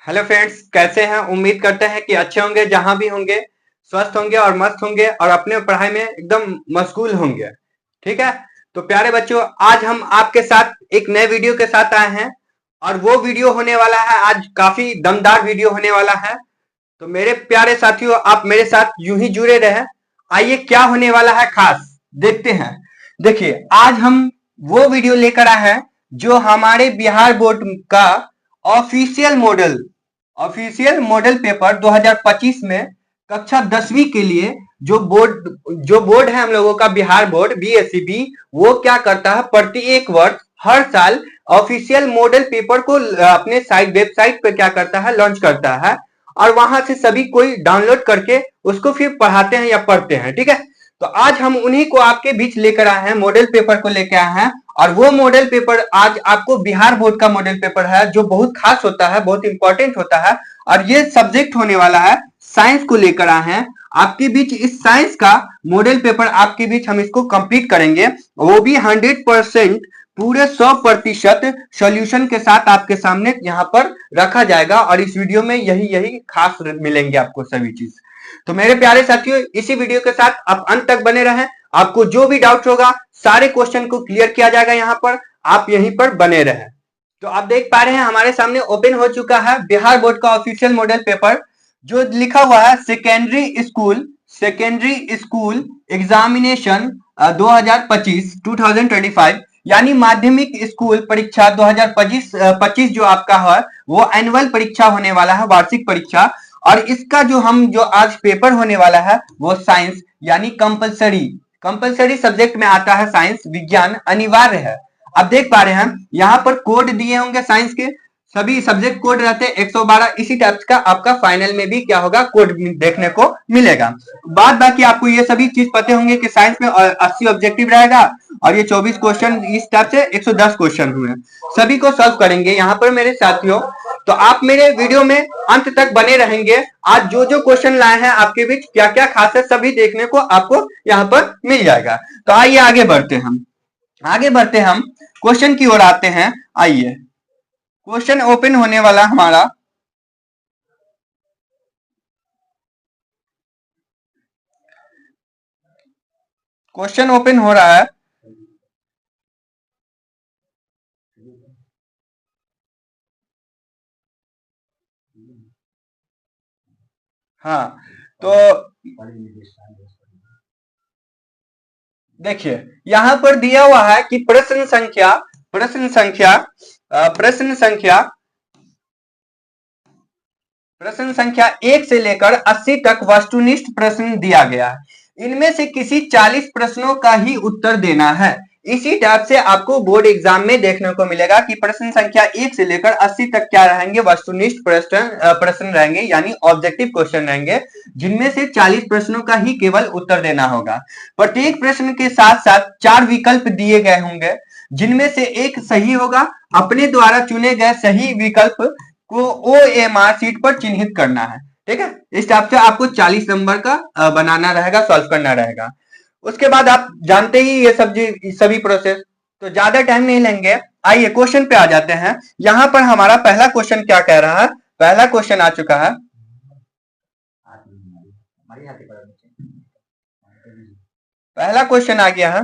Hello friends, कैसे हैं? उम्मीद करते हैं कि अच्छे होंगे, जहां भी होंगे स्वस्थ होंगे और मस्त होंगे और अपने पढ़ाई में एकदम मशगूल होंगे। ठीक है। तो प्यारे बच्चों, आज हम आपके साथ एक नए वीडियो के साथ आए हैं और वो वीडियो होने वाला है, आज काफी दमदार वीडियो होने वाला है। तो मेरे प्यारे साथियों, आप मेरे साथ यूं ही जुड़े रहे। आइए, क्या होने वाला है खास देखते हैं। देखिए, आज हम वो वीडियो लेकर आए हैं जो हमारे बिहार बोर्ड का official model official model paper 2025 में कक्षा 10वीं के लिए जो बोर्ड है हम लोगों का, बिहार बोर्ड बीएससीबी, वो क्या करता है, प्रति एक वर्ष हर साल ऑफिशियल मॉडल पेपर को अपने वेबसाइट पे क्या करता है, लॉन्च करता है और वहां से सभी कोई डाउनलोड करके उसको फिर पढ़ाते हैं या पढ़ते हैं। ठीक है। तो आज हम उन्हीं को आपके बीच लेकर आए हैं, मॉडल पेपर को लेकर आए हैं। और वो मॉडल पेपर आज आपको बिहार बोर्ड का मॉडल पेपर है, जो बहुत खास होता है, बहुत इंपॉर्टेंट होता है। और ये सब्जेक्ट होने वाला है साइंस को लेकर आए हैं आपके बीच। इस साइंस का मॉडल पेपर आपके बीच हम इसको कंप्लीट करेंगे, वो भी 100% पूरे 100% सॉल्यूशन के साथ आपके सामने यहाँ पर रखा जाएगा। और इस वीडियो में यही यही खास मिलेंगे आपको सभी चीज। तो मेरे प्यारे साथियों, इसी वीडियो के साथ आप अंत तक बने रहें। आपको जो भी डाउट होगा, सारे क्वेश्चन को क्लियर किया जाएगा यहाँ पर, आप यहीं पर बने रहें। तो आप देख पा रहे हैं हमारे सामने ओपन हो चुका है बिहार बोर्ड का ऑफिशियल मॉडल पेपर, जो लिखा हुआ है सेकेंडरी स्कूल एग्जामिनेशन 2025 यानी माध्यमिक स्कूल परीक्षा 2025 जो आपका है, वो एनुअल परीक्षा होने वाला है, वार्षिक परीक्षा। और इसका जो आज पेपर होने वाला है वो साइंस यानी कंपलसरी सब्जेक्ट में आता है। साइंस विज्ञान अनिवार्य है। आप देख पा रहे हैं यहाँ पर कोड दिए होंगे साइंस के, सभी सब्जेक्ट कोड रहते हैं 112। इसी टाइप का आपका फाइनल में भी क्या होगा, कोड देखने को मिलेगा। बाद बाकी आपको ये सभी चीज पते होंगे कि साइंस में 80 ऑब्जेक्टिव रहेगा और ये 24 क्वेश्चन, इस टाइप से 110 क्वेश्चन हुए, सभी को सॉल्व करेंगे यहाँ पर मेरे साथियों। तो आप मेरे वीडियो में अंत तक बने रहेंगे। आज जो जो क्वेश्चन लाए हैं आपके बीच, क्या क्या खास है, सभी देखने को आपको यहाँ पर मिल जाएगा। तो आइए आगे बढ़ते हम क्वेश्चन की ओर आते हैं। आइए, क्वेश्चन ओपन होने वाला हमारा। क्वेश्चन ओपन हो रहा है। हाँ, तो देखिए, यहाँ पर दिया हुआ है कि प्रश्न संख्या 1 से लेकर 80 तक वस्तुनिष्ठ प्रश्न दिया गया है। इनमें से किसी 40 प्रश्नों का ही उत्तर देना है। इसी टाइप से आपको बोर्ड एग्जाम में देखने को मिलेगा कि प्रश्न संख्या 1 से लेकर 80 तक क्या रहेंगे, वस्तुनिष्ठ प्रश्न रहेंगे, यानी ऑब्जेक्टिव क्वेश्चन रहेंगे, जिनमें से 40 प्रश्नों का ही केवल उत्तर देना होगा। प्रत्येक प्रश्न के साथ साथ 4 विकल्प दिए गए होंगे, जिनमें से एक सही होगा। अपने द्वारा चुने गए सही विकल्प को OMR शीट पर चिन्हित करना है। ठीक है। इस टाइप से आपको 40 नंबर का बनाना रहेगा, सॉल्व करना रहेगा। उसके बाद आप जानते ही ये सभी प्रोसेस, तो ज्यादा टाइम नहीं लेंगे। आइए क्वेश्चन पे आ जाते हैं। यहाँ पर हमारा पहला क्वेश्चन क्या कह रहा है, पहला क्वेश्चन आ चुका है। पहला क्वेश्चन आ गया है।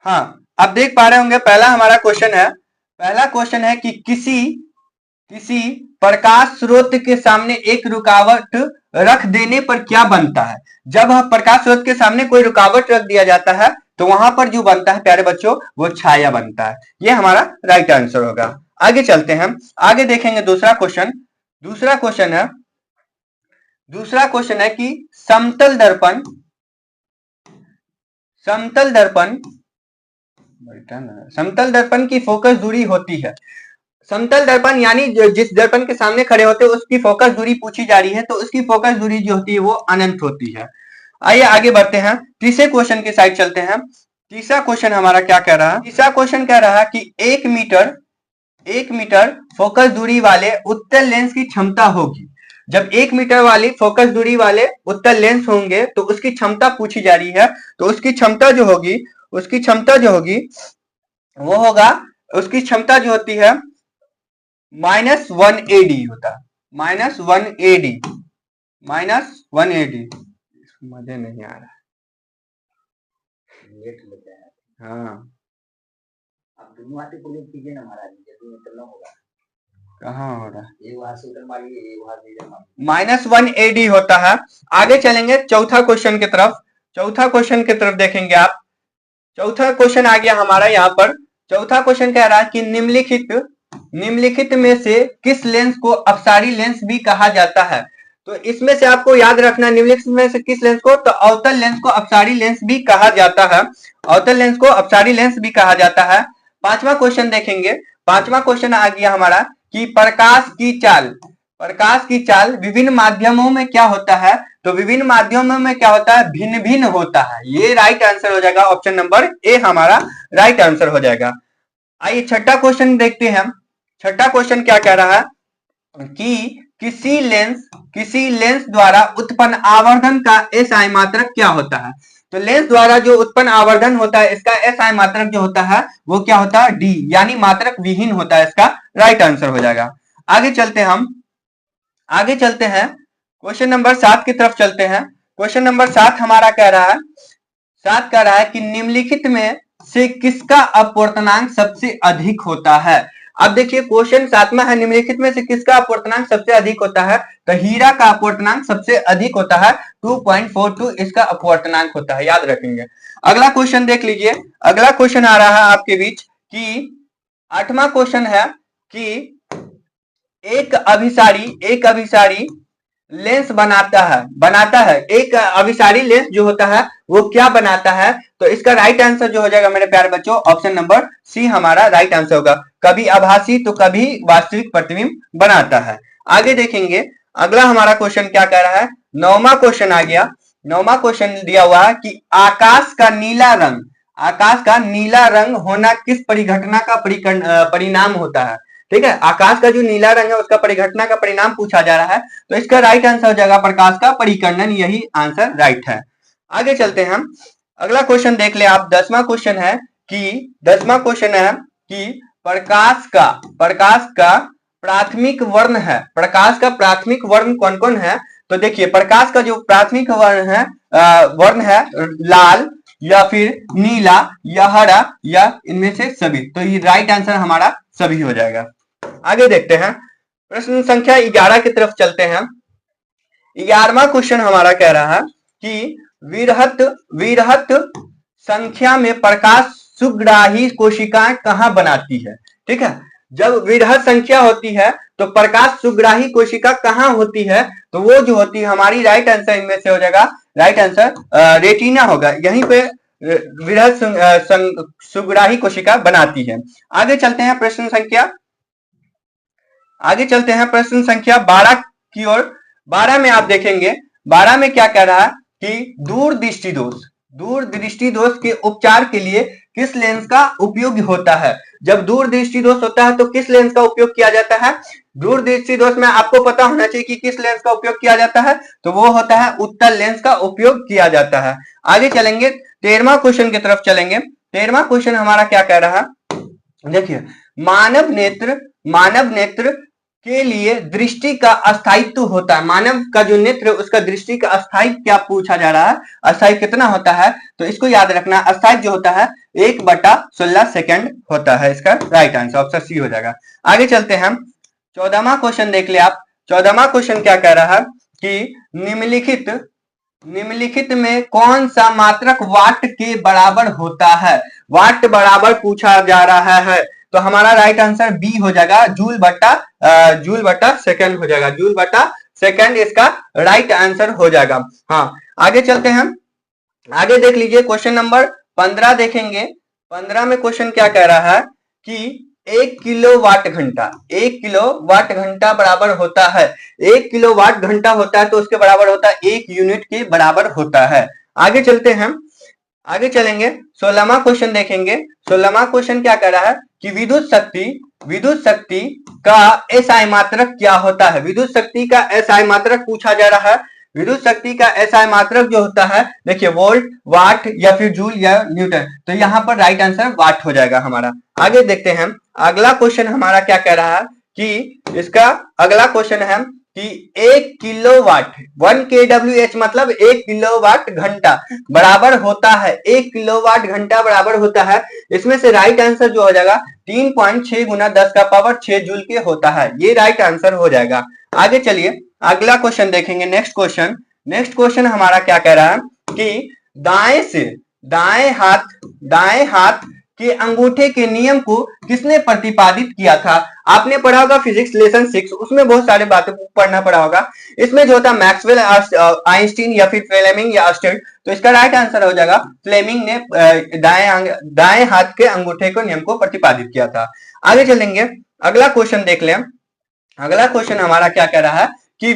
हाँ, आप देख पा रहे होंगे पहला हमारा क्वेश्चन है कि किसी प्रकाश स्रोत के सामने एक रुकावट रख देने पर क्या बनता है। जब प्रकाश स्रोत के सामने कोई रुकावट रख दिया जाता है तो वहां पर जो बनता है प्यारे बच्चों, वो छाया बनता है। ये हमारा राइट आंसर होगा। आगे चलते हैं, आगे देखेंगे दूसरा क्वेश्चन है कि समतल दर्पण की फोकस दूरी होती है। समतल दर्पण यानी जिस दर्पण के सामने खड़े होते हैं उसकी फोकस दूरी पूछी जा रही है, तो उसकी फोकस दूरी जो होती है वो अनंत होती है। आइए आगे बढ़ते हैं, तीसरे क्वेश्चन की साइड चलते हैं। तीसरा क्वेश्चन हमारा क्या कह रहा है, तीसरा क्वेश्चन कह रहा है कि 1 मीटर फोकस दूरी वाले उत्तल लेंस की क्षमता होगी। जब 1 मीटर वाली फोकस दूरी वाले उत्तल लेंस होंगे तो उसकी क्षमता पूछी जा रही है। तो उसकी क्षमता जो होगी वो होगा, उसकी क्षमता जो होती है -1 AD होता है, -1 AD, -1 AD। मजे नहीं आ रहा। हाँ, अब दोनों हाथों को लेट कीजिए ना महाराज, जल्दी में चलना होगा। कहाँ हो रहा है? एक वहां से उधर मारिए, एक वहां से इधर मारिए। -1 AD होता है। आगे चलेंगे चौथा क्वेश्चन की तरफ। चौथा क्वेश्चन की तरफ देखेंगे आप। चौथा क्वेश्चन आ गया हमारा यहाँ पर। चौथा क्वेश्चन कह रहा है कि निम्नलिखित में से किस लेंस को अपसारी लेंस भी कहा जाता है? तो इसमें से आपको याद रखना, निम्नलिखित में से किस लेंस को, तो अवतल लेंस को अपसारी लेंस भी कहा जाता है। अवतल लेंस को अपसारी लेंस भी कहा जाता है। पांचवा क्वेश्चन देखेंगे। पांचवा क्वेश्चन आ गया हमारा कि प्रकाश की चाल विभिन्न माध्यमों में क्या होता है? तो विभिन्न माध्यमों में क्या होता है? भिन्न भिन्न होता है। ये राइट आंसर हो जाएगा, ऑप्शन नंबर ए हमारा राइट आंसर हो जाएगा। आइए छठा क्वेश्चन देखते हैं। छठा क्वेश्चन क्या कह रहा है कि किसी लेंस द्वारा उत्पन्न आवर्धन का एसआई मात्रक क्या होता है? तो लेंस द्वारा जो उत्पन्न आवर्धन होता है, इसका एसआई मात्रक जो होता है वो क्या होता है? डी, यानी मात्रक विहीन होता है। इसका राइट आंसर हो जाएगा। आगे चलते हैं क्वेश्चन नंबर 7 की तरफ चलते हैं। क्वेश्चन नंबर 7 हमारा कह रहा है कि निम्नलिखित में से किसका अपवर्तनांक सबसे अधिक होता है? अब देखिए क्वेश्चन 7वां है, निम्नलिखित में से किसका अपवर्तनांक सबसे अधिक होता है? तो हीरा का अपवर्तनांक सबसे अधिक होता है, 2.42 इसका अपवर्तनांक होता है, याद रखेंगे। अगला क्वेश्चन देख लीजिए। अगला क्वेश्चन आ रहा है आपके बीच कि 8वां क्वेश्चन है कि एक अभिसारी लेंस बनाता है। एक अभिसारी लेंस जो होता है वो क्या बनाता है? तो इसका राइट आंसर जो हो जाएगा मेरे प्यारे बच्चों, ऑप्शन नंबर सी हमारा राइट आंसर होगा। कभी आभासी तो कभी वास्तविक प्रतिबिंब बनाता है। आगे देखेंगे अगला हमारा क्वेश्चन क्या कह रहा है। 9वां क्वेश्चन आ गया। 9वां क्वेश्चन दिया हुआ है कि आकाश का नीला रंग होना किस परिघटना का परिणाम होता है? ठीक है, आकाश का जो नीला रंग है उसका परिघटना का परिणाम पूछा जा रहा है। तो इसका राइट आंसर हो जाएगा प्रकाश का परिकर्णन, यही आंसर राइट है। आगे चलते हैं हम। अगला क्वेश्चन देख ले आप। 10वां क्वेश्चन है कि प्रकाश का प्राथमिक वर्ण है। प्रकाश का प्राथमिक वर्ण कौन कौन है? तो देखिए प्रकाश का जो प्राथमिक वर्ण है लाल या फिर नीला या हरा या इनमें से सभी। तो ये राइट आंसर हमारा सभी हो जाएगा। आगे देखते हैं प्रश्न संख्या 11 की तरफ चलते हैं। 11वां क्वेश्चन हमारा कह रहा है कि विरहत संख्या में प्रकाश सुग्राही कोशिकाएं कहां बनाती है? ठीक है, जब विरहत संख्या होती है तो प्रकाश सुग्राही कोशिका कहां होती है? तो वो जो होती है हमारी राइट आंसर इनमें से हो जाएगा, राइट आंसर रेटिना होगा। यहीं पे विरहत सुग्राही कोशिका बनाती है। आगे चलते हैं प्रश्न संख्या 12 की ओर। 12 में आप देखेंगे, 12 में क्या कह रहा है कि दूरदृष्टि दोष के उपचार के लिए किस लेंस का उपयोग होता है? जब दूरदृष्टि दोष होता है तो किस लेंस का उपयोग किया जाता है? दूरदृष्टि दोष में आपको पता होना चाहिए कि किस लेंस का उपयोग किया जाता है, तो वो होता है उत्तल लेंस का उपयोग किया जाता है। आगे चलेंगे 13वां क्वेश्चन की तरफ चलेंगे। 13वां क्वेश्चन हमारा क्या कह रहा है, देखिए मानव नेत्र के लिए दृष्टि का अस्थायित्व होता है। मानव का जो नेत्र उसका दृष्टि का अस्थायित्व क्या पूछा जा रहा है, अस्थायित्व कितना होता है? तो इसको याद रखना, अस्थायित्व जो होता है 1/16 सेकंड होता है। इसका राइट आंसर ऑप्शन सी हो जाएगा। आगे चलते हैं 14वां क्वेश्चन देख ले आप। 14वां क्वेश्चन क्या कह रहा है कि निम्नलिखित में कौन सा मात्रक वाट के बराबर होता है? वाट बराबर पूछा जा रहा है, तो हमारा राइट आंसर बी हो जाएगा, जूल बटा सेकंड हो जाएगा। जूल बटा सेकंड इसका राइट आंसर हो जाएगा। हाँ, आगे चलते हैं। आगे देख लीजिए क्वेश्चन नंबर 15 देखेंगे। 15 में क्वेश्चन क्या कह रहा है कि 1 किलोवाट घंटा बराबर होता है। 1 किलोवाट घंटा होता है तो उसके बराबर होता है 1 यूनिट के बराबर होता है। आगे चलते हैं, आगे चलेंगे 16वां क्वेश्चन देखेंगे। 16वां क्वेश्चन क्या कह रहा है कि विद्युत शक्ति का एसआई मात्रक क्या होता है? विद्युत शक्ति का एसआई मात्रक पूछा जा रहा है। विद्युत शक्ति का एसआई मात्रक जो होता है, देखिए वोल्ट, वाट या फिर जूल या न्यूटन। तो यहाँ पर राइट आंसर वाट हो जाएगा हमारा। आगे देखते हैं अगला क्वेश्चन हमारा क्या कह रहा है कि इसका अगला क्वेश्चन है कि 1 किलोवाट 1 kWh मतलब 1 किलोवाट घंटा बराबर होता है 1 किलोवाट घंटा बराबर होता है। इसमें से राइट आंसर जो हो जाएगा 3.6 गुना 10 का पावर 6 जूल के होता है। ये राइट आंसर हो जाएगा। आगे चलिए अगला क्वेश्चन देखेंगे। नेक्स्ट क्वेश्चन हमारा क्या कह रहा है कि दाएं हाथ के अंगूठे के नियम को किसने प्रतिपादित किया था। आपने पढ़ा होगा फिजिक्स लेसन 6, उसमें बहुत सारे बातें पढ़ना पड़ा होगा। इसमें जो होता है मैक्सवेल, आइंस्टीन या फिर फ्लेमिंग या अस्टेड, तो इसका राइट आंसर हो जाएगा फ्लेमिंग ने दाएं हाथ के अंगूठे को नियम को प्रतिपादित किया था। आगे चलेंगे अगला क्वेश्चन देख लें। अगला क्वेश्चन हमारा क्या कह रहा है कि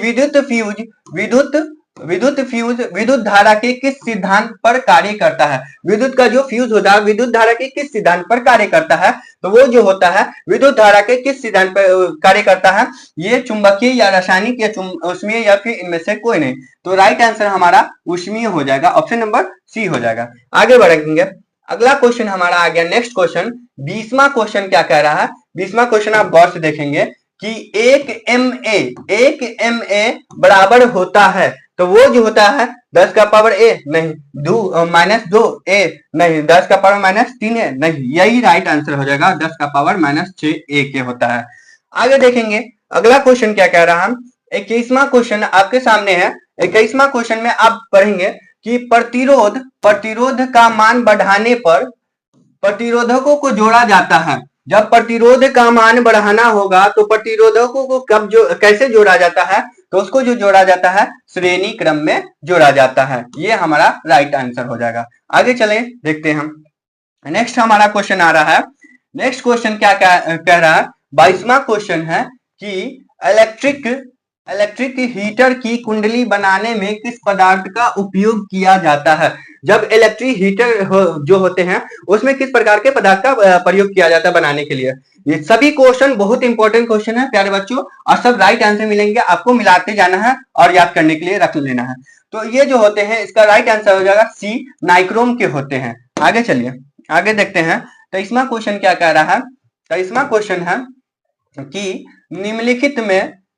विद्युत धारा के किस सिद्धांत पर कार्य करता है। विद्युत का जो फ्यूज होता है विद्युत धारा के किस सिद्धांत पर कार्य करता है, तो वो जो होता है विद्युत धारा के किस सिद्धांत पर कार्य करता है। ये चुंबकीय या रासायनिक या ऊष्मीय या फिर इनमें से कोई नहीं। तो राइट आंसर हमारा ऊष्मीय हो जाएगा, ऑप्शन नंबर सी हो जाएगा। आगे बढ़ेंगे। अगला क्वेश्चन हमारा आ गया। नेक्स्ट क्वेश्चन 20वां क्वेश्चन क्या कह रहा है। 20वां क्वेश्चन आप गौर से देखेंगे कि 1 MA बराबर होता है, तो वो जो होता है 10 का पावर A नहीं, -2A नहीं, 10 का पावर -3A नहीं, यही राइट आंसर हो जाएगा। 10 का पावर -6A के होता है। आगे देखेंगे अगला क्वेश्चन क्या कह रहा है। 21वां क्वेश्चन आपके सामने है। 21वां क्वेश्चन में आप पढ़ेंगे कि प्रतिरोध का मान बढ़ाने पर प्रतिरोधकों को जोड़ा जाता है। जब प्रतिरोध का मान बढ़ाना होगा तो प्रतिरोधकों को कैसे जोड़ा जाता है, तो उसको जो जोड़ा जाता है श्रेणी क्रम में जोड़ा जाता है। ये हमारा राइट आंसर हो जाएगा। आगे चले देखते हैं हम। नेक्स्ट हमारा क्वेश्चन आ रहा है। नेक्स्ट क्वेश्चन क्या कह रहा है। 22वां क्वेश्चन है कि इलेक्ट्रिक हीटर की कुंडली बनाने में किस पदार्थ का उपयोग किया जाता है। जब इलेक्ट्रिक हीटर जो होते हैं उसमें किस प्रकार के पदार्थ का प्रयोग किया जाता है बनाने के लिए। ये सभी क्वेश्चन बहुत इंपॉर्टेंट क्वेश्चन है प्यारे बच्चों, और सब राइट आंसर मिलेंगे। आपको मिलाते जाना है और याद करने के लिए रख लेना है। तो ये जो होते हैं इसका राइट आंसर हो जाएगा सी, नाइक्रोम के होते हैं। आगे चलिए आगे देखते हैं। 23वां क्वेश्चन क्या कह रहा है। 23वां क्वेश्चन है कि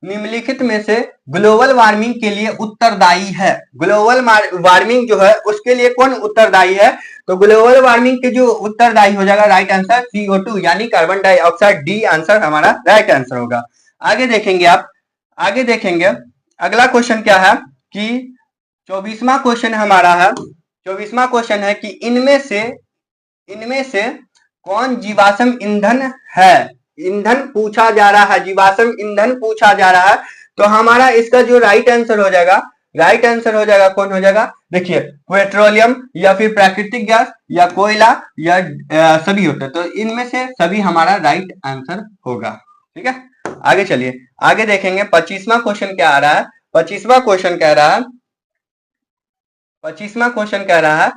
निम्नलिखित में से ग्लोबल वार्मिंग के लिए उत्तरदायी है। ग्लोबल वार्मिंग जो है उसके लिए कौन उत्तरदायी है, तो ग्लोबल वार्मिंग के जो उत्तरदायी हो जाएगा राइट आंसर CO2 यानी कार्बन डाइऑक्साइड। डी आंसर हमारा राइट आंसर होगा। आगे देखेंगे आप। आगे देखेंगे अगला क्वेश्चन क्या है कि 24वां क्वेश्चन हमारा है। 24वां क्वेश्चन है कि इनमें से कौन जीवाश्म ईंधन है। ईंधन पूछा जा रहा है, जीवाश्म ईंधन पूछा जा रहा है। तो हमारा इसका जो राइट आंसर हो जाएगा कौन हो जाएगा। देखिए पेट्रोलियम या फिर प्राकृतिक गैस या कोयला या सभी होते हैं, तो इनमें से सभी हमारा राइट आंसर होगा। ठीक है, आगे चलिए आगे देखेंगे। 25वां क्वेश्चन क्या आ रहा है। 25वां क्वेश्चन कह रहा है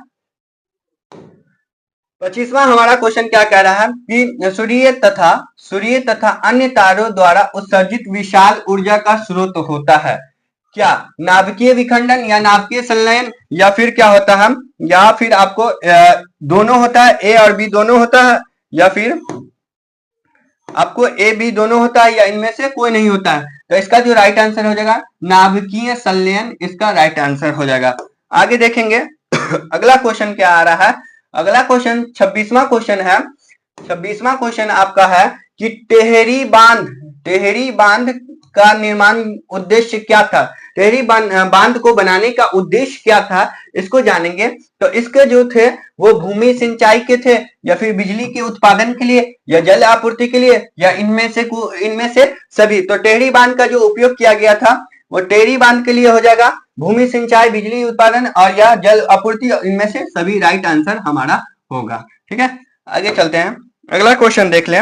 25वां हमारा क्वेश्चन क्या कह रहा है कि सूर्य तथा अन्य तारों द्वारा उत्सर्जित विशाल ऊर्जा का स्रोत होता है। क्या नाभिकीय विखंडन या नाभिकीय संलयन या फिर क्या होता है, या फिर आपको दोनों होता है, ए और बी दोनों होता है, या फिर आपको ए बी दोनों होता है, या इनमें से कोई नहीं होता है। तो इसका जो राइट आंसर हो जाएगा नाभिकीय संलयन, इसका राइट आंसर हो जाएगा। आगे देखेंगे अगला क्वेश्चन क्या आ रहा है। अगला क्वेश्चन 26वां क्वेश्चन है। 26वां क्वेश्चन आपका है कि टेहरी बांध का निर्माण उद्देश्य क्या था। टेहरी बांध को बनाने का उद्देश्य क्या था, इसको जानेंगे। तो इसके जो थे वो भूमि सिंचाई के थे, या फिर बिजली के उत्पादन के लिए, या जल आपूर्ति के लिए, या इनमें से सभी। तो टेहरी बांध का जो उपयोग किया गया था वो टेहरी बांध के लिए हो जाएगा। भूमि सिंचाई, बिजली उत्पादन और या जल आपूर्ति, इनमें से सभी राइट आंसर हमारा होगा। ठीक है, आगे चलते हैं। अगला क्वेश्चन देख लें।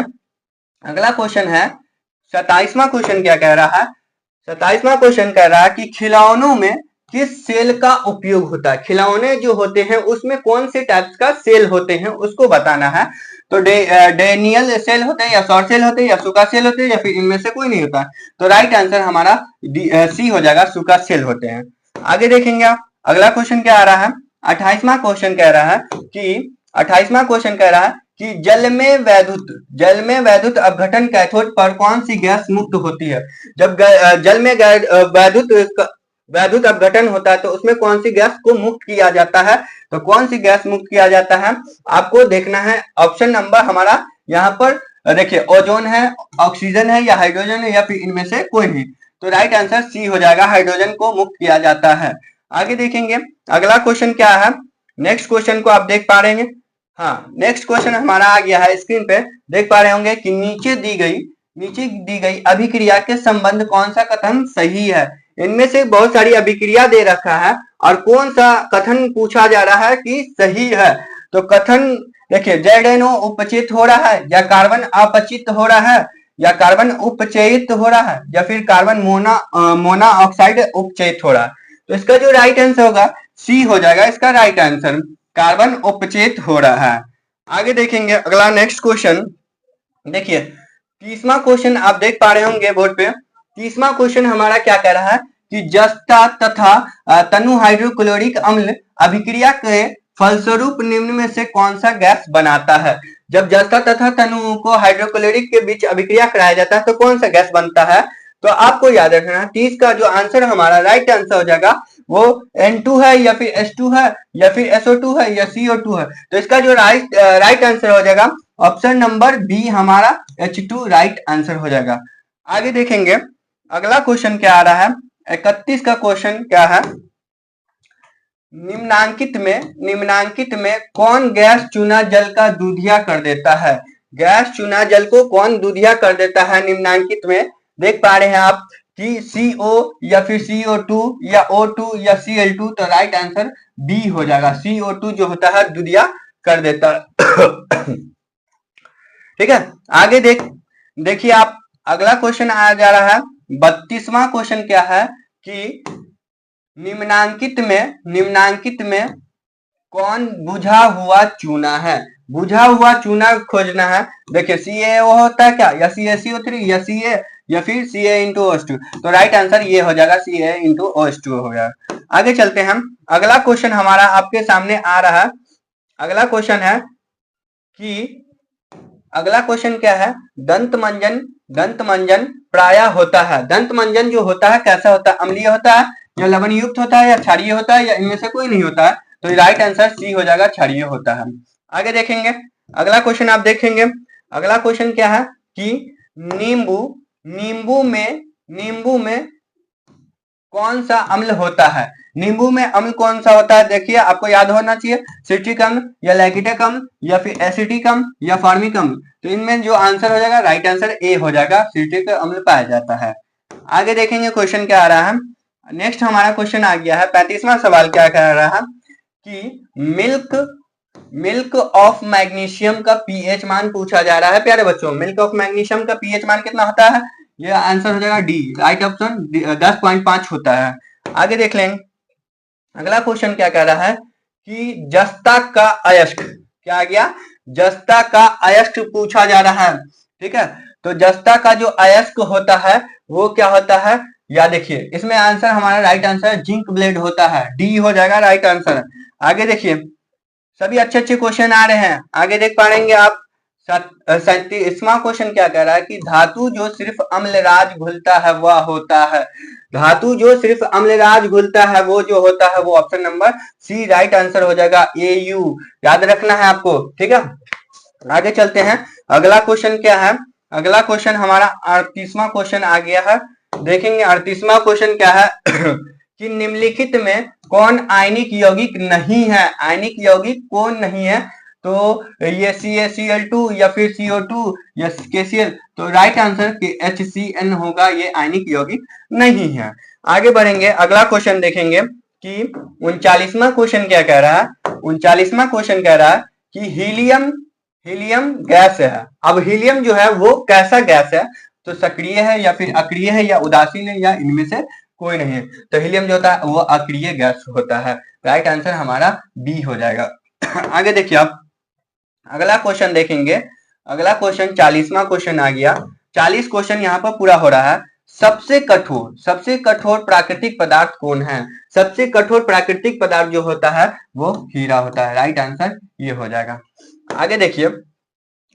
अगला क्वेश्चन है 27वां क्वेश्चन क्या कह रहा है। 27वां क्वेश्चन कह रहा है कि खिलौनों में किस सेल का उपयोग होता है। खिलौने जो होते हैं उसमें कौन से टाइप्स का सेल होते हैं उसको बताना है। तो डेनियल सेल होते हैं, या सौर सेल होते हैं, या सुका सेल होते हैं, या फिर इनमें से कोई नहीं होता। तो राइट आंसर हमारा सी हो जाएगा, सुका सेल होते हैं। आगे देखेंगे आप। अगला क्वेश्चन क्या आ रहा है। 28वां क्वेश्चन कह रहा है कि जल में वैद्युत अपघटन कैथोड पर कौन सी गैस मुक्त होती है। जब जल में वैद्युत अपघटन होता है तो उसमें कौन सी गैस को मुक्त किया जाता है। तो कौन सी गैस मुक्त किया जाता है आपको देखना है। ऑप्शन नंबर हमारा यहाँ पर देखिए, ओजोन है, ऑक्सीजन है, या हाइड्रोजन है, या फिर इनमें से कोई नहीं। तो राइट आंसर सी हो जाएगा, हाइड्रोजन को मुक्त किया जाता है। आगे देखेंगे अगला क्वेश्चन क्या है। नेक्स्ट क्वेश्चन को आप देख पा रहे हैं। हाँ, नेक्स्ट क्वेश्चन हमारा आ गया है स्क्रीन पे, देख पा रहे होंगे कि नीचे दी गई अभिक्रिया के संबंध कौन सा कथन सही है। इनमें से बहुत सारी अभिक्रिया दे रखा है और कौन सा कथन पूछा जा रहा है कि सही है। तो कथन देखिए, ZNO उपचयित हो रहा है, या कार्बन अपचित हो रहा है, या कार्बन उपचयित हो रहा है, या फिर कार्बन मोना ऑक्साइड उपचयित हो रहा है। तो इसका जो राइट आंसर होगा सी हो जाएगा, इसका राइट आंसर कार्बन उपचयित हो रहा है। आगे देखेंगे अगला नेक्स्ट क्वेश्चन। देखिए 30वां क्वेश्चन आप देख पा रहे होंगे बोर्ड पे। 30वां क्वेश्चन हमारा क्या कह रहा है कि जस्ता तथा तनु हाइड्रोक्लोरिक अम्ल अभिक्रिया के फलस्वरूप निम्न में से कौन सा गैस बनाता है। जब जस्ता तथा तनु को हाइड्रोक्लोरिक के बीच अभिक्रिया कराया जाता है तो कौन सा गैस बनता है। तो आपको याद रखना है 30 का जो आंसर हमारा राइट आंसर हो जाएगा वो N2 है, या फिर H2 है, या फिर SO2 है, या CO2 है। तो इसका जो राइट आंसर हो जाएगा ऑप्शन नंबर बी हमारा H2 राइट आंसर हो जाएगा। आगे देखेंगे अगला क्वेश्चन क्या आ रहा है। 31 का क्वेश्चन क्या है, निम्नांकित में कौन गैस चूना जल का दूधिया कर देता है। गैस चूना जल को कौन दूधिया कर देता है निम्नांकित में। देख पा रहे हैं आप कि CO या फिर CO2 या O2 या Cl2। तो राइट आंसर बी हो जाएगा, CO2 जो होता है दूधिया कर देता है। ठीक है, आगे देखिए आप अगला क्वेश्चन आ जा रहा है। 32वां क्वेश्चन क्या है कि निम्नांकित में कौन बुझा हुआ चूना है। बुझा हुआ चूना खोजना है। देखिए CaO होता है क्या, या CaCO3, या Ca, या फिर Ca*OH2। तो राइट आंसर ये हो जाएगा Ca*OH2 हो गया। आगे चलते हैं, अगला क्वेश्चन हमारा आपके सामने आ रहा है। अगला क्वेश्चन है कि अगला क्वेश्चन क्या है, दंत मंजन प्रायः होता है। दंत मंजन जो होता है कैसा होता है, अम्लीय होता है, या लवण युक्त होता है, या क्षारीय होता है, या इनमें से कोई नहीं होता है। तो राइट आंसर सी हो जाएगा, क्षारीय होता है। आगे देखेंगे अगला क्वेश्चन आप देखेंगे। अगला क्वेश्चन क्या है कि नींबू में कौन सा अम्ल होता है। नींबू में अम्ल कौन सा होता है, देखिए आपको याद होना चाहिए, सिट्रिक अम्ल, या लैक्टिक अम्ल, या फिर एसिटिक अम्ल, या फार्मिक अम्ल। तो इनमें जो आंसर हो जाएगा राइट आंसर ए हो जाएगा, सिट्रिक अम्ल पाया जाता है। आगे देखेंगे क्वेश्चन क्या आ रहा है। नेक्स्ट हमारा क्वेश्चन आ गया है 35वां सवाल क्या कह रहा है कि मिल्क ऑफ मैग्नीशियम का पीएच मान पूछा जा रहा है। प्यारे बच्चों, मिल्क ऑफ मैग्नीशियम का पीएच मान कितना होता है, ये आंसर हो जाएगा डी, राइट ऑप्शन 10.5 होता है। आगे देख लेंगे अगला क्वेश्चन क्या कह रहा है कि जस्ता का अयस्क क्या आ गया, जस्ता का अयस्क पूछा जा रहा है। ठीक है, तो जस्ता का जो अयस्क होता है वो क्या होता है, या देखिए इसमें आंसर हमारा राइट आंसर जिंक ब्लेड होता है, डी हो जाएगा राइट आंसर। आगे देखिए सभी अच्छे अच्छे क्वेश्चन आ रहे हैं, आगे देख पाएंगे आप। 37वां क्वेश्चन क्या कह रहा है कि धातु जो सिर्फ अम्लराज घुलता है वह होता है। धातु जो सिर्फ अम्लराज घुलता है वो जो होता है वो option number C right answer हो जाएगा, AU याद रखना है आपको। ठीक है, आगे चलते हैं अगला क्वेश्चन क्या है। अगला क्वेश्चन हमारा 38वां क्वेश्चन आ गया है। देखेंगे 38वां क्वेश्चन क्या है कि निम्नलिखित में कौन आयनिक यौगिक नहीं है। आयनिक यौगिक कौन नहीं है, तो ये CaCl2 या फिर CO2 या KCl। तो राइट आंसर HCN होगा, ये आयनिक यौगिक नहीं है। आगे बढ़ेंगे अगला क्वेश्चन देखेंगे कि 39वां क्वेश्चन क्या कह रहा है। 39वां क्वेश्चन कह रहा है कि हीलियम गैस है। अब हीलियम जो है वो कैसा गैस है, तो सक्रिय है, या फिर अक्रिय है, या उदासीन है, या इनमें से कोई नहीं है। तो हीलियम जो होता है वो अक्रिय गैस होता है, राइट आंसर हमारा बी हो जाएगा। आगे देखिए आप अगला क्वेश्चन देखेंगे। अगला क्वेश्चन 40वां क्वेश्चन आ गया। 40 क्वेश्चन यहाँ पर पूरा हो रहा है। सबसे कठोर प्राकृतिक पदार्थ कौन है। सबसे कठोर प्राकृतिक पदार्थ जो होता है वो हीरा होता है, राइट आंसर ये हो जाएगा। आगे देखिए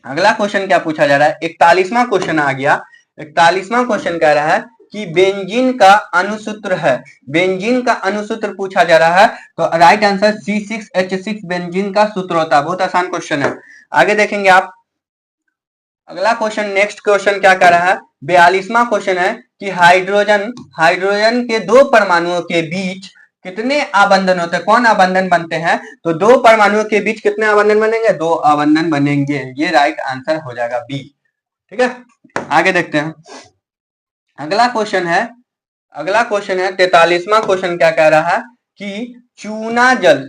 अगला क्वेश्चन क्या पूछा जा रहा है, 41वां क्वेश्चन आ गया। 41वां क्वेश्चन कह रहा है कि बेंजीन का अणुसूत्र है, बेंजीन का अणुसूत्र पूछा जा रहा है, तो राइट आंसर C6H6 बेंजीन का सूत्र होता है। बहुत आसान क्वेश्चन है। आगे देखेंगे आप, अगला क्वेश्चन, नेक्स्ट क्वेश्चन क्या कर रहा है, 42वां क्वेश्चन है कि हाइड्रोजन के दो परमाणुओं के बीच कितने आबंधन होते हैं, कौन आबंधन बनते हैं, तो दो परमाणुओं के बीच कितने आबंधन बनेंगे, दो आबंधन बनेंगे। ये राइट आंसर हो जाएगा बी। ठीक है, आगे देखते हैं। अगला क्वेश्चन है 43वां क्वेश्चन क्या कह रहा है कि चूना जल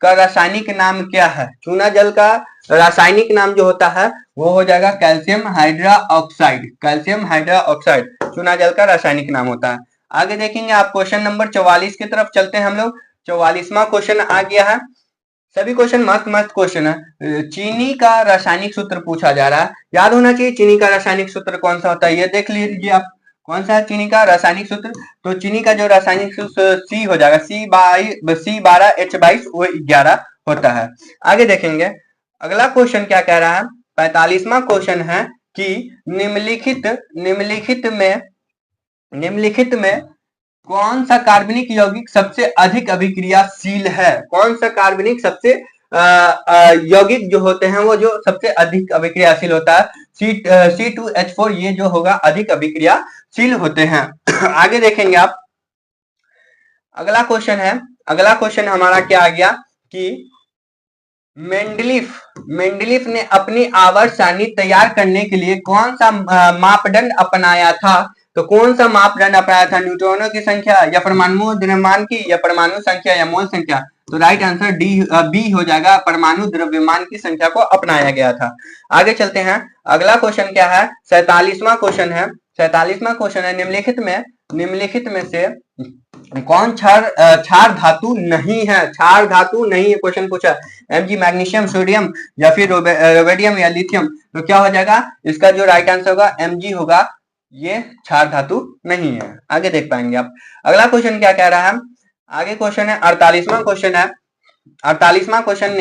का रासायनिक नाम क्या है। चूना जल का रासायनिक नाम जो होता है वो हो जाएगा कैल्शियम हाइड्रोक्साइड, कैल्शियम हाइड्रोक्साइड चूना जल का रासायनिक नाम होता है। आगे देखेंगे आप, क्वेश्चन नंबर 44 की तरफ चलते हैं हम लोग। 44वां क्वेश्चन आ गया है। सभी क्वेश्चन मस्त क्वेश्चन है। चीनी का रासायनिक सूत्र पूछा जा रहा है, याद होना चाहिए चीनी का रासायनिक सूत्र कौन सा होता है, ये देख लीजिए आप कौन सा है चीनी का रासायनिक सूत्र। तो चीनी का जो रासायनिक सूत्र सी हो जाएगा, C12H22O11 होता है। आगे देखेंगे, अगला क्वेश्चन क्या कह रहा है, 45वां क्वेश्चन है कि निम्नलिखित में कौन सा कार्बनिक यौगिक सबसे अधिक अभिक्रियाशील है, कौन सा कार्बनिक सबसे यौगिक जो होते हैं वो जो सबसे अधिक अभिक्रियाशील होता है, C2H4 ये जो होगा अधिक अभिक्रियाशील होते हैं। आगे देखेंगे आप, अगला क्वेश्चन हमारा क्या आ गया कि मेंडलीफ ने अपनी आवर्त सारणी तैयार करने के लिए कौन सा मापदंड अपनाया था, तो कौन सा मापदंड अपनाया था, न्यूट्रॉनों की संख्या या परमाणु द्रव्यमान की या परमाणु संख्या या मोल संख्या, तो राइट आंसर बी हो जाएगा, परमाणु द्रव्यमान की संख्या को अपनाया गया था। आगे चलते हैं, अगला क्वेश्चन क्या है, 47वां क्वेश्चन है निम्नलिखित में से कौन क्षार धातु नहीं है, क्षार धातु नहीं है क्वेश्चन पूछा, Mg मैग्नीशियम सोडियम या फिर रोबेडियम या लिथियम, तो क्या हो जाएगा, इसका जो राइट आंसर होगा Mg होगा, ये क्षार धातु नहीं है। आगे देख पाएंगे आप। अगला क्वेश्चन क्या कह रहा है, आगे क्वेश्चन है 48वां क्वेश्चन,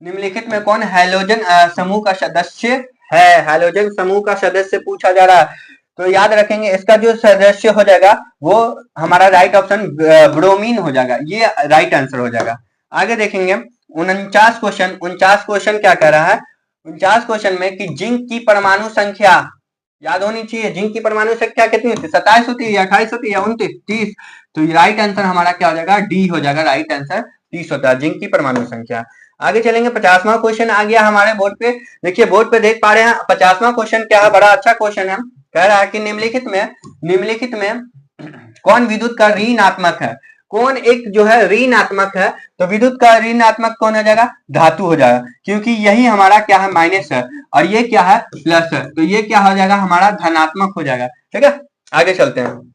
निम्नलिखित में कौन हैलोजन समूह का सदस्य है, हैलोजन समूह का सदस्य पूछा जा रहा है, तो याद रखेंगे इसका जो सदस्य हो जाएगा वो हमारा राइट ऑप्शन ब्रोमीन हो जाएगा, ये राइट आंसर हो जाएगा। आगे देखेंगे 49 क्वेश्चन क्या कह रहा है, 49 क्वेश्चन में कि जिंक की परमाणु संख्या याद होनी चाहिए, जिंक की परमाणु संख्या कितनी होती है, 27 होती है या 28 होती है या 29, 30, तो राइट आंसर हमारा क्या हो जाएगा, डी हो जाएगा, राइट आंसर 30 होता है जिंक की परमाणु संख्या। आगे चलेंगे, 50वां क्वेश्चन आ गया हमारे बोर्ड पे, देखिए बोर्ड पे देख पा रहे हैं 50वां क्वेश्चन क्या है, बड़ा अच्छा क्वेश्चन है। कह रहा है कि निम्नलिखित में कौन विद्युत का ऋणात्मक है, कौन एक जो है ऋणात्मक है, तो विद्युत का ऋणात्मक कौन हो जाएगा, धातु हो जाएगा, क्योंकि यही हमारा क्या है माइनस है और ये क्या है प्लस है, तो ये क्या हो जाएगा हमारा धनात्मक हो जाएगा। ठीक है, आगे चलते हैं।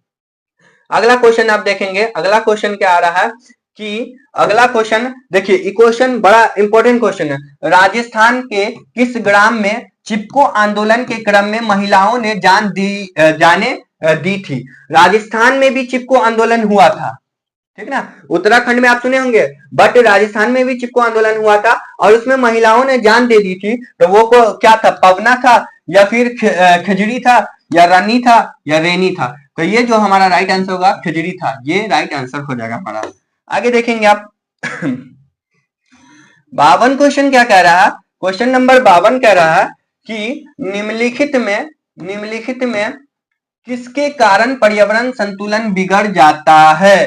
अगला क्वेश्चन आप देखेंगे, अगला क्वेश्चन क्या आ रहा है कि अगला क्वेश्चन देखिए, ये क्वेश्चन बड़ा इंपॉर्टेंट क्वेश्चन है। राजस्थान के किस ग्राम में चिपको आंदोलन के क्रम में महिलाओं ने जाने दी थी, राजस्थान में भी चिपको आंदोलन हुआ था, ठीक ना, उत्तराखंड में आप सुने होंगे, बट राजस्थान में भी चिपको आंदोलन हुआ था और उसमें महिलाओं ने जान दे दी थी, तो वो को क्या था, पवना था या फिर खिजड़ी था या रानी था या रेनी था, तो ये जो हमारा राइट आंसर होगा खिजड़ी था, ये राइट आंसर हो जाएगा हमारा। आगे देखेंगे आप 52 क्वेश्चन क्या कह रहा है, क्वेश्चन नंबर 52 कह रहा है कि निम्नलिखित में किसके कारण पर्यावरण संतुलन बिगड़ जाता है,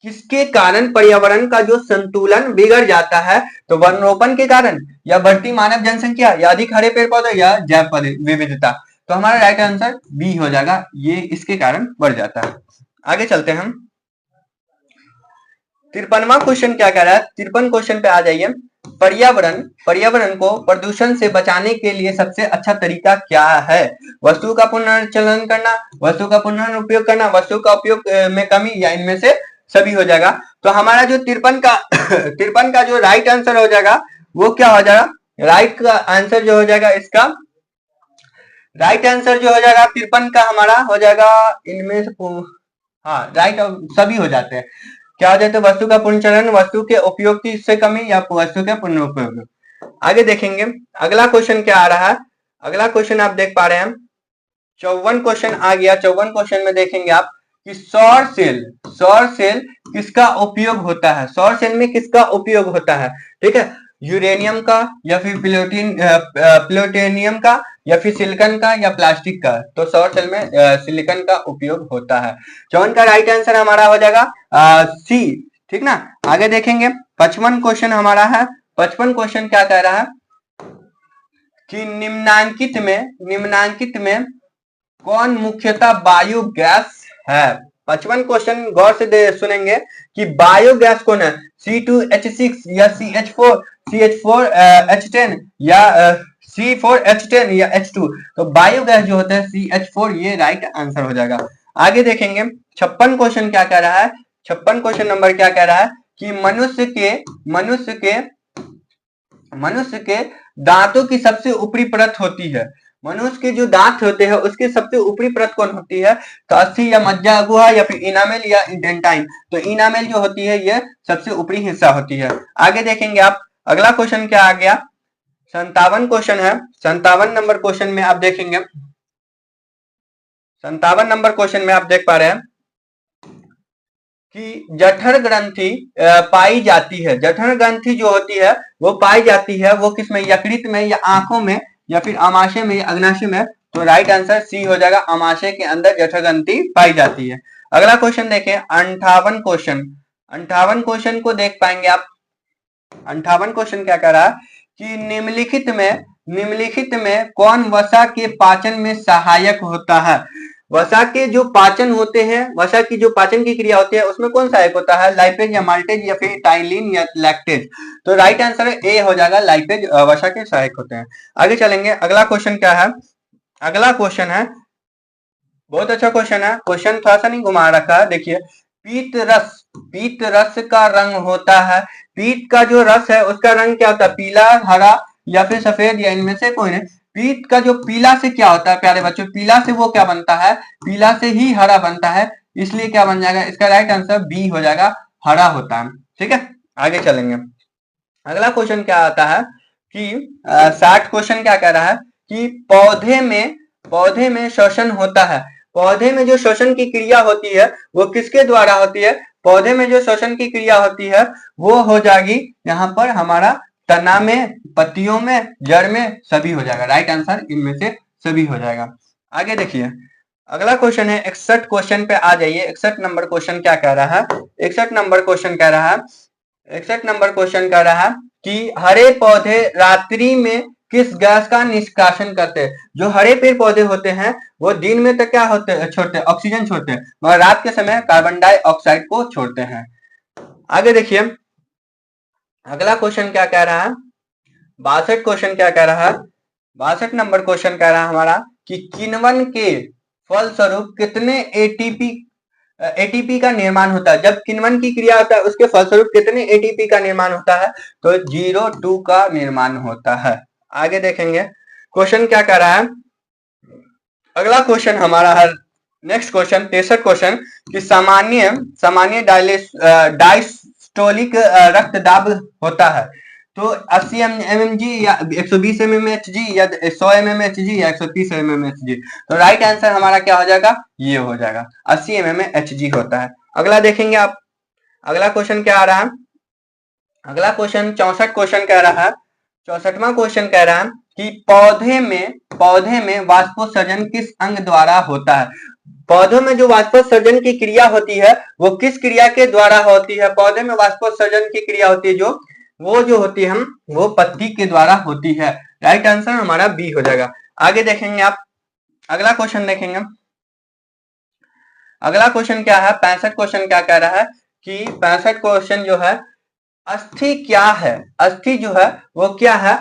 किसके कारण पर्यावरण का जो संतुलन बिगड़ जाता है, तो वनरोपण के कारण या बढ़ती मानव जनसंख्या या अधिक हरे पेड़ पौधे या जैव विविधता, तो हमारा राइट आंसर बी हो जाएगा, ये इसके कारण बढ़ जाता है। आगे चलते हैं हम, 53वां क्वेश्चन क्या कह रहा है, 53 क्वेश्चन पे आ जाइए। पर्यावरण को प्रदूषण से बचाने के लिए सबसे अच्छा तरीका क्या है, वस्तु का पुनर्चलन करना, वस्तु का पुनर्उपयोग करना, वस्तु का उपयोग में कमी या इनमें से सभी हो जाएगा। तो हमारा जो 53 का जो राइट आंसर हो जाएगा वो क्या हो जाएगा, राइट का आंसर जो हो जाएगा, इसका राइट आंसर जो हो जाएगा 53 का हमारा हो जाएगा इनमें से, हाँ राइट सभी हो जाते हैं, क्या हो जाता है, वस्तु का पुनर्चलन, वस्तु के उपयोग की से कमी या वस्तु के पुनर्उपयोग। आगे देखेंगे अगला क्वेश्चन क्या आ रहा है। अगला क्वेश्चन आप देख पा रहे हैं 54 क्वेश्चन आ गया। 54 क्वेश्चन में देखेंगे आप कि सौर सेल किसका उपयोग होता है। सौर सेल में किसका उपयोग होता है, ठीक है, यूरेनियम का या फिर प्लूटोनियम का या फिर सिलिकॉन का या प्लास्टिक का। तो सौर सेल में सिलिकॉन का उपयोग होता है। 54 का राइट आंसर हमारा हो जाएगा सी, ठीक ना। आगे देखेंगे 55 क्वेश्चन हमारा है। 55 क्वेश्चन क्या कह रहा है कि निम्नांकित में कौन मुख्यतः बायोगैस है। 55 क्वेश्चन गौर से सुनेंगे कि बायोगैस कौन है, C2H6 या CH4H10 या C4H10 या H2। तो बायोगैस जो होता है CH4, ये राइट आंसर हो जाएगा। आगे देखेंगे 56 क्वेश्चन क्या कह रहा है। 56 क्वेश्चन नंबर क्या कह रहा है कि मनुष्य के दांतों की सबसे ऊपरी परत होती है। मनुष्य के जो दांत होते हैं उसके सबसे ऊपरी परत कौन होती है, तो अस्थि या मज्जा गुहा या फिर इनामेल या इंडेंटाइन। तो इनामेल जो होती है ये सबसे ऊपरी हिस्सा होती है। आगे देखेंगे आप अगला क्वेश्चन क्या आ गया, 57 क्वेश्चन है। 57 नंबर क्वेश्चन में आप देखेंगे, 57 नंबर क्वेश्चन में आप देख पा रहे हैं कि जठर ग्रंथि पाई जाती है। जठर ग्रंथि जो होती है वो पाई जाती है, वो किसमें, यकृत में या आंखों में या फिर अमाशय में या अग्नाशय में। तो राइट आंसर सी हो जाएगा, अमाशय के अंदर जठर ग्रंथि पाई जाती है। अगला क्वेश्चन देखें 58 क्वेश्चन। 58 क्वेश्चन को देख पाएंगे आप। 58 क्वेश्चन क्या कह रहा है कि निम्नलिखित में कौन वसा के पाचन में सहायक होता है। वसा के जो पाचन होते हैं, वसा की जो पाचन की क्रिया होती है उसमें कौन सहायक होता है, लाइपेज या माल्टेज या फिर टाइलिन या लैक्टेज। तो राइट आंसर ए हो जाएगा, लाइपेज वसा के सहायक होते हैं। आगे चलेंगे अगला क्वेश्चन क्या है। अगला क्वेश्चन है बहुत अच्छा क्वेश्चन है, क्वेश्चन थोड़ा सा नहीं घुमा रखा है। देखिए पीत रस का रंग होता है, पीत का जो रस है उसका रंग क्या होता है, पीला, हरा या फिर सफेद या इनमें से कोई नहीं। पीत का जो पीला से क्या होता है प्यारे बच्चों, पीला से वो क्या बनता है, पीला से ही हरा बनता है, इसलिए क्या बन जाएगा, इसका राइट आंसर बी हो जाएगा, हरा होता है। ठीक है, आगे चलेंगे। अगला क्वेश्चन क्या आता है कि 60 क्वेश्चन क्या कह रहा है कि पौधे में श्वसन होता है। पौधे में जो श्वसन की क्रिया होती है वो किसके द्वारा होती है, पौधे में जो श्वसन की क्रिया होती है वो हो जाएगी यहाँ पर हमारा तना में, पत्तियों में, जड़ में, सभी हो जाएगा। राइट आंसर इनमें से सभी हो जाएगा। आगे देखिए अगला क्वेश्चन है 61 क्वेश्चन पे आ जाइए। 61 नंबर क्वेश्चन क्या कह रहा है, 61 नंबर क्वेश्चन कह रहा है, 61 नंबर क्वेश्चन कह रहा है कि हरे पौधे रात्रि में किस गैस का निष्कासन करते हैं। जो हरे पेड़ पौधे होते हैं वो दिन में तो क्या होते हैं, छोड़ते हैं, ऑक्सीजन छोड़ते हैं, मगर रात के समय कार्बन डाइऑक्साइड को छोड़ते हैं। आगे देखिए अगला क्वेश्चन क्या कह रहा है, 62 क्वेश्चन क्या कह रहा है, 62 नंबर क्वेश्चन कह रहा है हमारा कि किण्वन के फलस्वरूप कितने एटीपी का निर्माण होता है। जब किण्वन की क्रिया होता है उसके फलस्वरूप कितने एटीपी का निर्माण होता है, तो 0.2 का निर्माण होता है। आगे देखेंगे क्वेश्चन क्या कह रहा है। अगला क्वेश्चन हमारा है नेक्स्ट क्वेश्चन 63 क्वेश्चन कि सामान्य डायस्टोलिक रक्तदाब होता है तो 80 mmHg या 120 mmHg या 100 mmHg या 130 mmHg। तो राइट आंसर हमारा क्या हो जाएगा, ये हो जाएगा 80 mmHg होता है। अगला देखेंगे आप अगला क्वेश्चन क्या आ रहा है। अगला क्वेश्चन 64 क्वेश्चन कह रहा है, 64वां क्वेश्चन कह रहा है कि पौधे में वाष्पोत्सर्जन किस अंग द्वारा होता है। पौधों में जो वाष्पोत्सर्जन की क्रिया होती है वो किस क्रिया के द्वारा होती है। पौधे में वाष्पोत्सर्जन की क्रिया होती है जो होती है वो पत्ती के द्वारा होती है। राइट आंसर हमारा बी हो जाएगा। आगे देखेंगे आप अगला क्वेश्चन देखेंगे। अगला क्वेश्चन क्या है 65 क्वेश्चन क्या कह रहा है कि 65 क्वेश्चन जो है अस्थि क्या है। अस्थि जो है वो क्या है,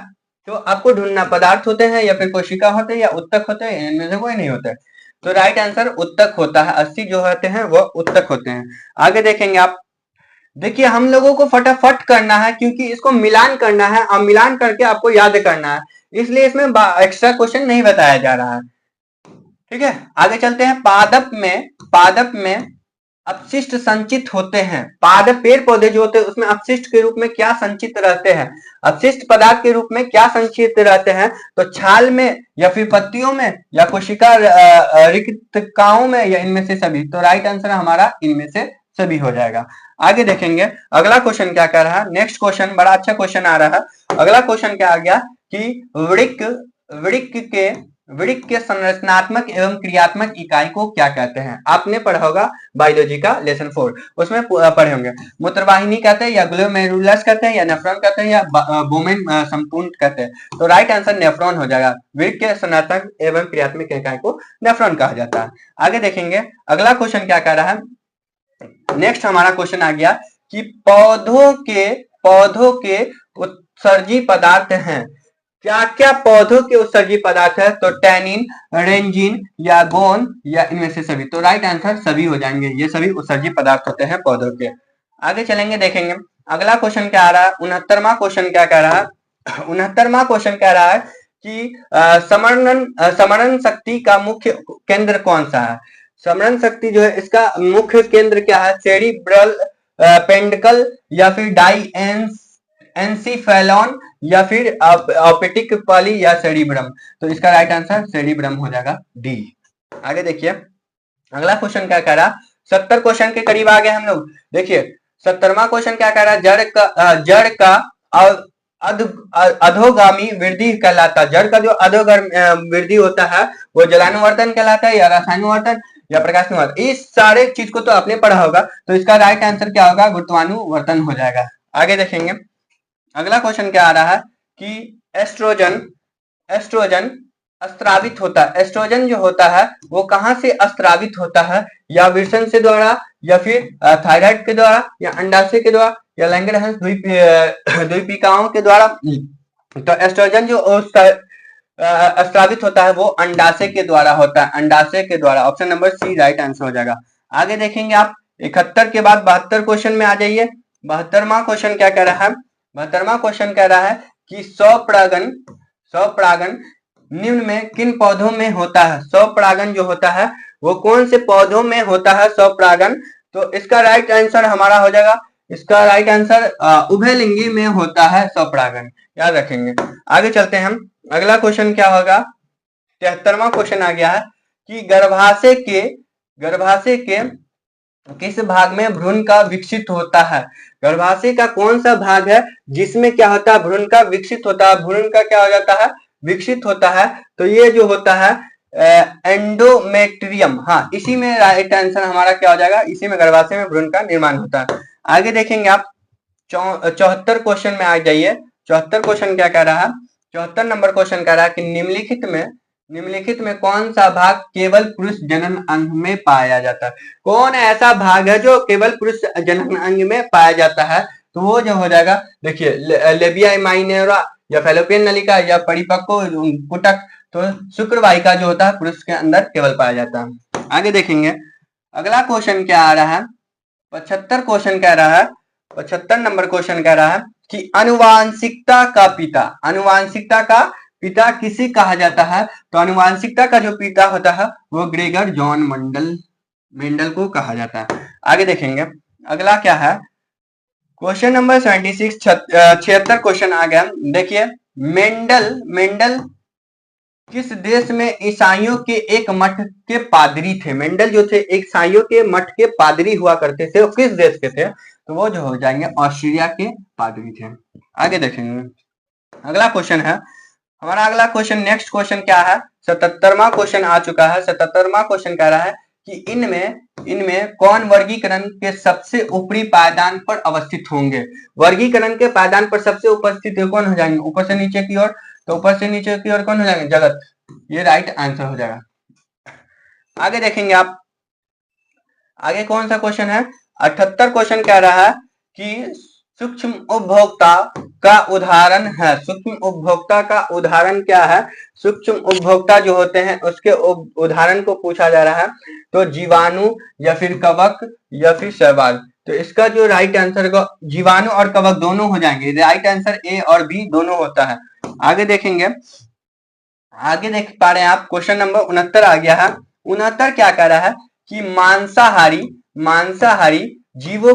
तो आपको ढूंढना, पदार्थ होते हैं या फिर कोशिका होते हैं या उत्तक होते हैं, इनमें से कोई नहीं होता है। तो राइट आंसर उत्तक होता है। अस्थि जो होते हैं वो उत्तक होते हैं। आगे देखेंगे आप, देखिए हम लोगों को फटाफट करना है क्योंकि इसको मिलान करना है और मिलान करके आपको याद करना है, इसलिए इसमें एक्स्ट्रा क्वेश्चन नहीं बताया जा रहा है। ठीक है, आगे चलते हैं। पादप में अपशिष्ट संचित होते हैं। पादप पेड़ पौधे जो होते हैं उसमें अपशिष्ट के रूप में क्या संचित रहते हैं, अपशिष्ट पदार्थ के रूप में क्या संचित रहते हैं, तो छाल में या फिर पत्तियों में या कोशिका रिक्तकाओं में या इनमें से सभी। तो राइट आंसर हमारा इनमें से सभी हो जाएगा। आगे देखेंगे अगला क्वेश्चन क्या कह रहा है। नेक्स्ट क्वेश्चन बड़ा अच्छा क्वेश्चन आ रहा है। अगला क्वेश्चन क्या आ गया कि वृक्क के संरचनात्मक एवं क्रियात्मक इकाई को क्या कहते हैं। आपने पढ़ा होगा बायोलॉजी का लेसन 4, उसमें पढ़े होंगे। मूत्रवाहिनी कहते हैं या ग्लोमेरुलस कहते हैं या नेफ्रॉन कहते हैं या बोमेन संपूर्ण कहते हैं। तो राइट आंसर नेफ्रॉन हो जाएगा। वृक्क के संरचनात्मक एवं क्रियात्मक इकाई को नेफ्रॉन कहा जाता है। आगे देखेंगे अगला क्वेश्चन क्या कह रहा है। नेक्स्ट हमारा क्वेश्चन आ गया कि पौधों के उत्सर्जी पदार्थ हैं। क्या क्या पौधों के उत्सर्जी पदार्थ है, तो टैनिन, रेंजिन या गोन या इनमें से सभी। तो राइट आंसर सभी हो जाएंगे, ये सभी उत्सर्जी पदार्थ होते हैं पौधों के। आगे चलेंगे देखेंगे अगला क्वेश्चन क्या आ रहा है। 69वां क्वेश्चन क्या कह रहा है। 69वां क्वेश्चन कह रहा है कि समरण शक्ति का मुख्य केंद्र कौन सा है। समरण शक्ति जो है इसका मुख्य केंद्र क्या है, सेरिब्रल पेंडिकल या फिर डाई एंसीफेलॉन या फिर ऑप्टिक पाली या सेरिब्रम। तो इसका राइट आंसर सेरिब्रम हो जाएगा डी। आगे देखिए अगला क्वेश्चन क्या कह रहा, 70 क्वेश्चन के करीब आ गए हम लोग। देखिए 70वां क्वेश्चन क्या कह रहा है, जड़ का अधोगामी वृद्धि कहलाता है। जड़ का जो अधोगामी वृद्धि होता है वो जलानुवर्तन कहलाता है या रसायनुवर्तन या प्रकाशानुवर्तन। इस सारे चीज को तो आपने पढ़ा होगा। तो इसका राइट आंसर क्या होगा, गुरुत्वानुवर्तन हो जाएगा। आगे देखेंगे अगला क्वेश्चन क्या आ रहा है कि एस्ट्रोजन अस्त्रावित होता है। एस्ट्रोजन जो होता है वो कहां से अस्त्रावित होता है, या वृषण से द्वारा या फिर थायराइड के द्वारा या अंडाशय के द्वारा या लैंगरहंस द्वीपिकाओं के द्वारा। तो एस्ट्रोजन जो अस्त्रावित होता है वो अंडाशय के द्वारा होता है, अंडाशय के द्वारा। Option number C right answer हो जाएगा। आगे देखेंगे आप 71 के बाद 72 क्वेश्चन में आ जाइए। 72वां क्वेश्चन क्या कह रहा है, 72वां क्वेश्चन कह रहा है कि स्वपरागण निम्न में किन पौधों में होता है। स्वपरागण जो होता है वो कौन से पौधों में होता है स्वपरागण। तो इसका राइट आंसर हमारा हो जाएगा, इसका राइट आंसर उभयलिंगी में होता है स्वपरागण, याद रखेंगे। आगे चलते हैं हम, अगला क्वेश्चन क्या होगा। 73वां क्वेश्चन आ गया है कि गर्भाशय के किस भाग में भ्रूण का विकसित होता है। गर्भाशय का कौन सा भाग है जिसमें क्या होता है, भ्रूण का विकसित होता है, भ्रूण का क्या हो जाता है, विकसित होता है। तो ये जो होता है एंडोमेट्रियम, हाँ इसी में राइट आंसर हमारा क्या हो जाएगा, इसी में गर्भाशय में भ्रूण का निर्माण होता है। आगे देखेंगे आप 74 क्वेश्चन में आ जाइए। 74 क्वेश्चन क्या कह रहा है, 74 नंबर क्वेश्चन कह रहा है कि निम्नलिखित में कौन सा भाग केवल पुरुष जनन अंग में पाया जाता है। कौन ऐसा भाग है जो केवल पुरुष जनन अंग में पाया जाता है। तो वो जो हो जाएगा, देखिए लेबिया माइनोरा या फैलोपियन नलिका या परिपक्व पुटक। तो शुक्रवाहिका जो होता है पुरुष के अंदर केवल पाया जाता है। आगे देखेंगे अगला क्वेश्चन क्या आ रहा है। 75 क्वेश्चन कह रहा है, 75 नंबर क्वेश्चन कह रहा है कि अनुवांशिकता का पिता किसे कहा जाता है। तो अनुवांशिकता का जो पिता होता है वो ग्रेगर जॉन मेंडल को कहा जाता है। आगे देखेंगे अगला क्या है, क्वेश्चन नंबर 76 76 क्वेश्चन आ गया। देखिए मेंडल किस देश में ईसाइयों के एक मठ के पादरी थे। मेंडल जो थे एक ईसाइयों के मठ के पादरी हुआ करते थे, वो किस देश के थे। तो वो जो हो जाएंगे ऑस्ट्रेलिया के पादरी थे। आगे देखेंगे अगला क्वेश्चन है हमारा, अगला क्वेश्चन नेक्स्ट क्वेश्चन क्या है, 77वां क्वेश्चन आ चुका है। 77वां क्वेश्चन कह रहा है कि इनमें कौन वर्गीकरण के सबसे ऊपरी पायदान पर अवस्थित होंगे। वर्गीकरण के पायदान पर सबसे उपस्थित कौन हो जाएंगे, ऊपर से नीचे की ओर। तो ऊपर से नीचे की ओर कौन हो जाएंगे, जगत। ये राइट आंसर हो जाएगा। आगे देखेंगे आप, आगे कौन सा क्वेश्चन है, 78 क्वेश्चन कह रहा है कि सूक्ष्म उपभोक्ता का उदाहरण है। सूक्ष्म उपभोक्ता का उदाहरण क्या है, सूक्ष्म उपभोक्ता जो होते हैं उसके उदाहरण को पूछा जा रहा है। तो जीवाणु या फिर कवक या फिर शैवाल। तो इसका जो राइट आंसर को जीवाणु और कवक दोनों हो जाएंगे। राइट आंसर ए और बी दोनों होता है। आगे देखेंगे, आगे देख पा रहे हैं आप, क्वेश्चन नंबर 69 आ गया है। 69 क्या कह रहा है कि मांसाहारी जीवों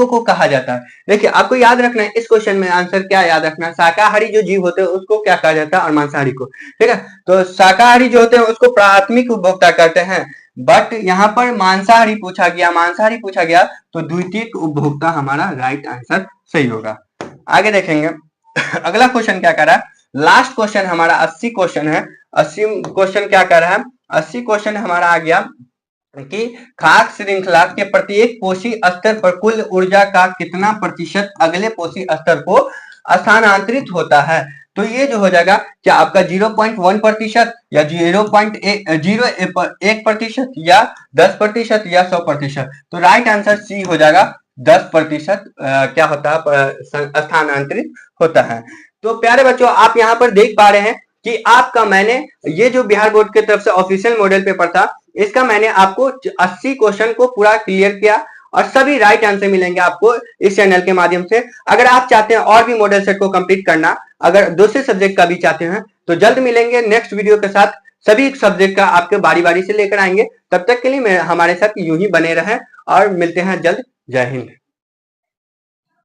को कहा जाता है। देखिए आपको याद रखना है इस क्वेश्चन में आंसर क्या याद रखना है, शाकाहारी जो जीव होते हैं उसको क्या कहा जाता है और मांसाहारी को, ठीक है। तो शाकाहारी जो होते हैं उसको प्राथमिक उपभोक्ता कहते हैं, बट यहाँ पर मांसाहारी पूछा गया तो द्वितीयक उपभोक्ता हमारा राइट आंसर सही होगा। आगे देखेंगे अगला क्वेश्चन क्या कर रहा है, लास्ट क्वेश्चन हमारा 80 क्वेश्चन है। 80 क्वेश्चन क्या कर रहा है, 80 क्वेश्चन हमारा आ गया कि खाद्य श्रृंखला के प्रत्येक पोषी स्तर पर कुल ऊर्जा का कितना प्रतिशत अगले पोषी स्तर को स्थानांतरित होता है। तो ये जो हो जाएगा क्या आपका 0.1% या 0.01% या 10% या 100%। तो राइट आंसर सी हो जाएगा 10% क्या होता है स्थानांतरित होता है। तो प्यारे बच्चों आप यहाँ पर देख पा रहे हैं कि आपका मैंने ये जो बिहार बोर्ड की तरफ से ऑफिशियल मॉडल पेपर था इसका मैंने आपको 80 क्वेश्चन को पूरा क्लियर किया और सभी राइट आंसर मिलेंगे आपको इस चैनल के माध्यम से। अगर आप चाहते हैं और भी मॉडल सेट को कंप्लीट करना, अगर दूसरे सब्जेक्ट का भी चाहते हैं तो जल्द मिलेंगे नेक्स्ट वीडियो के साथ, सभी सब्जेक्ट का आपके बारी बारी से लेकर आएंगे। तब तक के लिए हमारे साथ यूं ही बने रहें और मिलते हैं जल्द। जय हिंद।